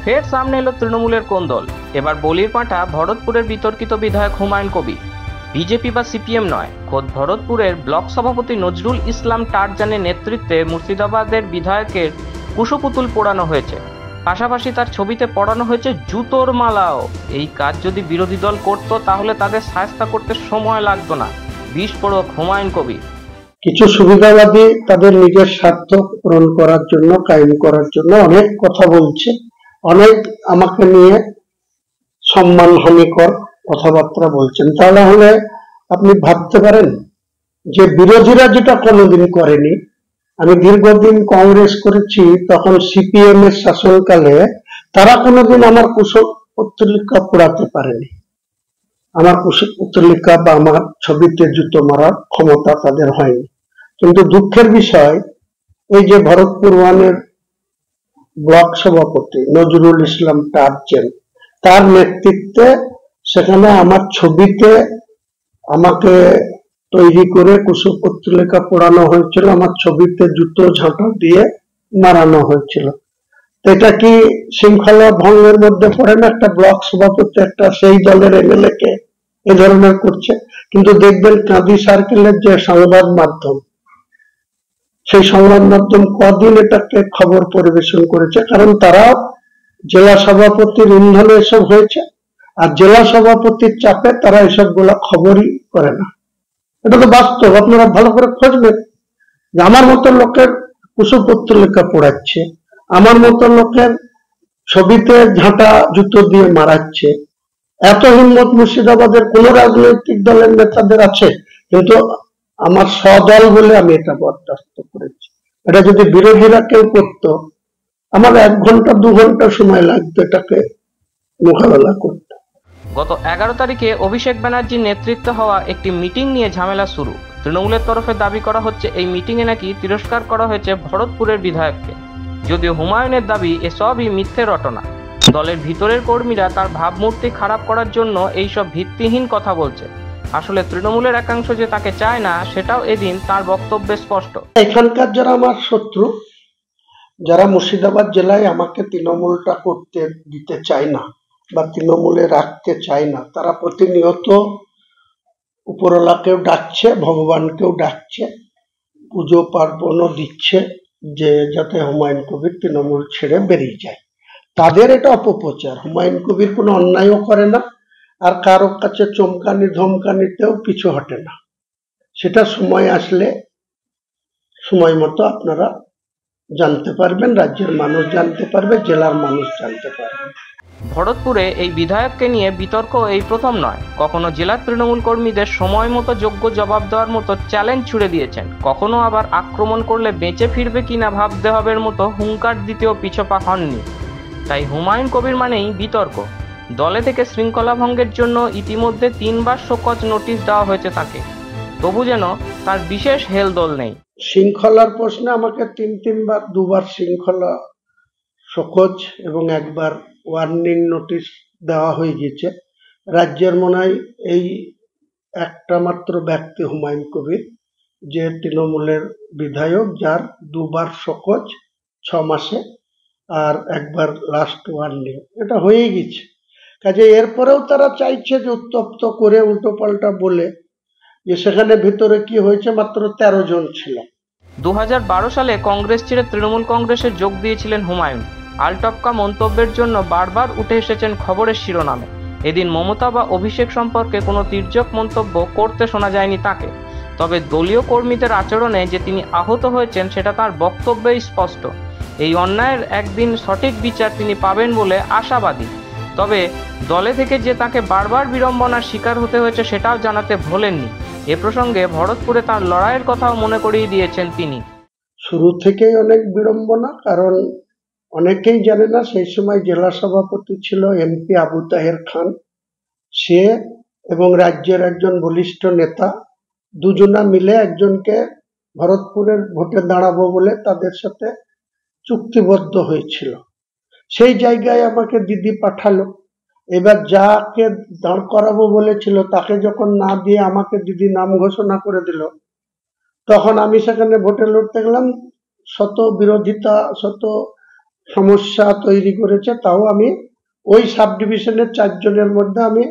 ফের সামনে এলো তৃণমূলের কোন্দল। এবার বলির পাঁঠা ভরতপুরের বিতর্কিত বিধায়ক হুমায়ুন কবির। বিজেপি বা সিপিএম নয়, খোদ ভরতপুরের ব্লক সভাপতি নজরুল ইসলাম টারজানের নেতৃত্বে মুর্শিদাবাদের বিধায়কের কুশপুতুল পোড়ানো হয়েছে। পাশাপাশি তার ছবিতে পড়ানো হয়েছে জুতোর মালাও। এই কাজ যদি বিরোধী দল করত তাহলে তাদের শায়েস্তা করতে সময় লাগতো না। বিস্ফোরক হুমায়ুন কবির। কিছু সুবিধাবাদী তাদের নিজের স্বার্থ পূরণ করার জন্য, কায়েম করার জন্য অনেক কথা বলছে, অনেক আমাকে নিয়ে সম্মানহানিকর কথাবার্তা বলছেন। তাহলে আপনি ভাবতে পারেন যে বিরোধীরা যেটা কোনোদিন করেনি। আমি দীর্ঘদিন কংগ্রেস করেছি, তখন সিপিএম এর শাসনকালে তারা কোনোদিন আমার কুশপুত্তলিকা পোড়াতে পারেনি। আমার কুশপুত্তলিকা বা আমার ছবিতে জুতো মারার ক্ষমতা তাদের হয়নি। কিন্তু দুঃখের বিষয়, এই যে ভরতপুর ওয়ানের ব্লক সভাপতি নজরুল ইসলাম টারজান, তার নেতৃত্বে সেখানে আমার ছবিতে আমাকে তৈরি করে কুশপুত্তলিকা পোড়ানো হয়েছিল, আমার ছবিতে জুতো ঝাঁটা দিয়ে মারানো হয়েছিল। এটা কি শৃঙ্খলা ভঙ্গের মধ্যে পড়ে না? একটা ব্লক সভাপতি একটা সেই দলের এমএলএ কে এ ধরনের করছে। কিন্তু দেখবেন কাঁদি সার্কেলের যে সংবাদ মাধ্যম, সেই সংবাদ মাধ্যম কদিন এটাকে খবর পরিবেশন করেছে, কারণ তারা জেলা সভাপতির ইন্ধনে এসব হয়েছে, আর জেলা সভাপতির চাপে তারা এসব গুলা খবরই করে না। এটা তো বাস্তব, আপনারা ভালো করে খুঁজবেন যে আমার মতো লোকের কুশপুত্তলিকা পোড়াচ্ছে, আমার মতো লোকের ছবিতে ঝাঁটা জুতো দিয়ে মারাচ্ছে। এত হিম্মত মুর্শিদাবাদের কোন রাজনৈতিক দলের নেতাদের আছে? কিন্তু আমার সদল বলে আমি এটা বরদাস্ত করেছি। এটা যদি বিরোধীরা কেউ করতো, আমার 1 ঘন্টা 2 ঘন্টা সময় লাগতো এটাকে মোকাবেলা করতে। গত 11 তারিখে অভিষেক ব্যানার্জির নেতৃত্বে হওয়া একটি মিটিং নিয়ে ঝামেলা শুরু। তৃণমূলের তরফে দাবি করা হচ্ছে এই মিটিংয়ে নাকি তিরস্কার করা হয়েছে ভরতপুরের বিধায়ককে। যদিও হুমায়ুনের দাবি এসবই মিথ্যে রটনা। দলের ভিতরের কর্মীরা তার ভাবমূর্তি খারাপ করার জন্য এইসব ভিত্তিহীন কথা বলছে। আসলে তৃণমূলের একাংশ যে তাকে চায় না, সেটাও এদিন তার বক্তব্যে স্পষ্ট। এখানকার যারা আমার শত্রু, যারা মুর্শিদাবাদ জেলায় আমাকে তৃণমূলটা করতে দিতে চায় না বা তৃণমূলে রাখতে চায় না, তারা প্রতিনিয়ত উপরওয়ালাকেও ডাকছে, ভগবানকেও ডাকছে, পুজো পার্বণও দিচ্ছে যে যাতে হুমায়ুন কবির তৃণমূল ছেড়ে বেরিয়ে যায়। তাদের এটা অপপ্রচার। হুমায়ুন কবির কোনো অন্যায়ও করে না, আর কারো কাছে চমকানি ধমকানিতেও পিছু হটে না। সেটা সময় আসলে সময় মতো আপনারা জানতে পারবেন, রাজ্যের মানুষ জানতে পারবে, জেলার মানুষ জানতে পারবে। ভরতপুরে এই বিধায়ককে নিয়ে বিতর্ক এই প্রথম নয়। কখনো জেলার তৃণমূল কর্মীদের সময় মতো যোগ্য জবাব দেওয়ার মতো চ্যালেঞ্জ ছুড়ে দিয়েছেন, কখনো আবার আক্রমণ করলে বেঁচে ফিরবে কিনা ভাবতে হবের মতো হুঙ্কার দিতেও পিছপা হননি। তাই হুমায়ুন কবির মানেই বিতর্ক। দলে থেকে শৃঙ্খলা ভঙ্গের জন্য ইতিমধ্যে 3 বার শোকজ নোটিশ দেওয়া হয়েছে তাকে। তবু যেন তার বিশেষ হেলদোল নেই। শৃঙ্খলার প্রশ্নে আমাকে 3বার 2বার শৃঙ্খলা শোকজ এবং 1বার ওয়ার্নিং নোটিশ দেওয়া হয়ে গেছে। রাজ্যের মনে হয় এই একটা মাত্র ব্যক্তি হুমায়ুন কবির যে তৃণমূলের বিধায়ক, যার 2বার শোকজ 6 মাসে আর 1বার লাস্ট ওয়ার্নিং, এটা হয়ে গেছে। কাজে এরপরেও তারা চাইছে যে উত্তপ্ত করে উল্টো পাল্টা বলে যে সেখানে ভিতরে কি হয়েছে, মাত্র 13 জন ছিল। 2012 সালে কংগ্রেস ছেড়ে তৃণমূল কংগ্রেসে যোগ দিয়েছিলেন হুমায়ুন। আলটপকা মন্তব্যের জন্য বারবার উঠে এসেছেন খবরের শিরোনামে। এদিন মমতা বা অভিষেক সম্পর্কে কোনো তির্যক মন্তব্য করতে শোনা যায়নি তাকে। তবে দলীয় কর্মীদের আচরণে যে তিনি আহত হয়েছেন সেটা তার বক্তব্যেই স্পষ্ট। এই অন্যায়ের একদিন সঠিক বিচার তিনি পাবেন বলে আশাবাদী। তবে দলে থেকে যে তাকে বারবার বিড়ম্বনার শিকার হতে হয়েছে সেটাও জানাতে ভোলেননি। এ প্রসঙ্গে ভরতপুরে তার লড়াইয়ের কথাও মনে করিয়ে দিয়েছেন তিনি। শুরু থেকেই অনেক বিড়ম্বনা, কারণ অনেকেই জানে না সেই সময় জেলা সভাপতি ছিল এমপি আবু তাহের খান। সে এবং রাজ্যের একজন বলিষ্ঠ নেতা দুজনা মিলে একজনকে ভরতপুরের ভোটে দাঁড়াবো বলে তাদের সাথে চুক্তিবদ্ধ হয়েছিল। সেই জায়গায় আমাকে দিদি পাঠালো। এবার যাকে দাঁড় করাবো বলেছিল তাকে যখন না দিয়ে আমাকে দিদি নাম ঘোষণা করে দিল, তখন আমি সেখানে ভোটে লড়তে গেলাম। শত বিরোধিতা, শত সমস্যা তৈরি করেছে, তাও আমি ওই সাব ডিভিশনের 4 জনের মধ্যে আমি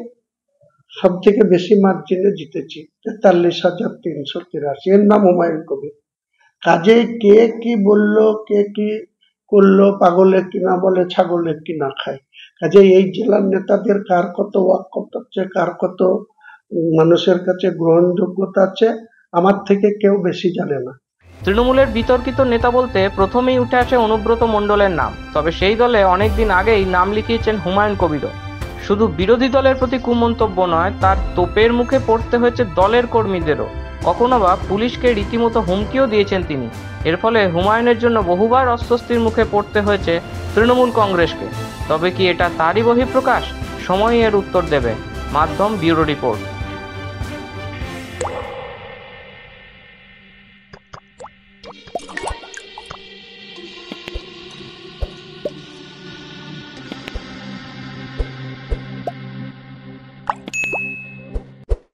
সব থেকে বেশি মার্জিনে জিতেছি, 43,383। এর নাম হুমায়ুন কবির। কাজে কে কি বললো, কে কি করলো, পাগলের কি না বলে, ছাগলের কি না খায়। কাজে এই জেলার নেতাদের কার কত ওয়াক্কত আছে, কার কত মানুষের কাছে গ্রহণযোগ্যতা আছে, আমার থেকে কেউ বেশি জানে না। তৃণমূলের বিতর্কিত নেতা বলতে প্রথমেই উঠে আসে অনুব্রত মণ্ডলের নাম। তবে সেই দলে অনেকদিন আগেই নাম লিখিয়েছেন হুমায়ুন কবিরও। শুধু বিরোধী দলের প্রতি কুমন্তব্য নয়, তার তোপের মুখে পড়তে হয়েছে দলের কর্মীদেরও। কখনো বা পুলিশকে রীতিমতো হুমকিও দিয়েছেন তিনি। এর ফলে হুমায়ুনের জন্য বহুবার অস্বস্তির মুখে পড়তে হয়েছে তৃণমূল কংগ্রেসকে। তবে কি এটা তারই বহিঃপ্রকাশ? সময়ই এর উত্তর দেবে। মাধ্যম ব্যুরো রিপোর্ট।